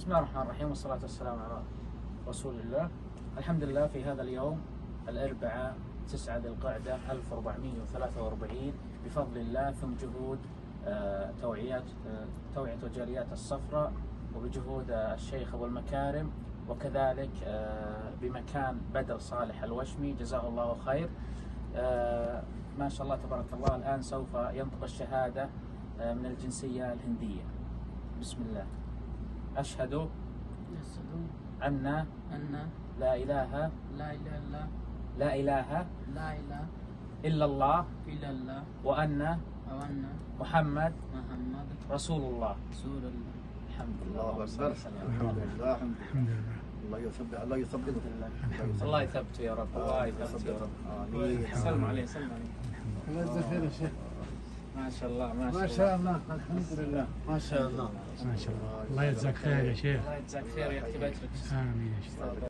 بسم الله الرحمن الرحيم، والصلاة والسلام على رسول الله. الحمد لله، في هذا اليوم الأربعاء 9 ذي القعدة 1443 بفضل الله، ثم جهود توعية الجاليات الصفراء، وبجهود الشيخ أبو المكارم، وكذلك بمكان بدر صالح الوشمي جزاه الله خير. ما شاء الله تبارك الله. الآن سوف ينطق الشهادة من الجنسية الهندية. بسم الله. أشهد أن لا إله إلا الله وأن محمد رسول الله. الحمد لله. الله يثبته. الله يثبته يا رب. الله يثبته يا رب. سلم عليه، سلم عليه. الله يجزاك خير يا شيخ. ما شاء الله، ما شاء الله. الحمد لله. ما شاء الله. ما شاء الله. الله يجزاك خير يا شيخ. الله يجزاك خير ويكتب أجرك. آمين يا شيخ.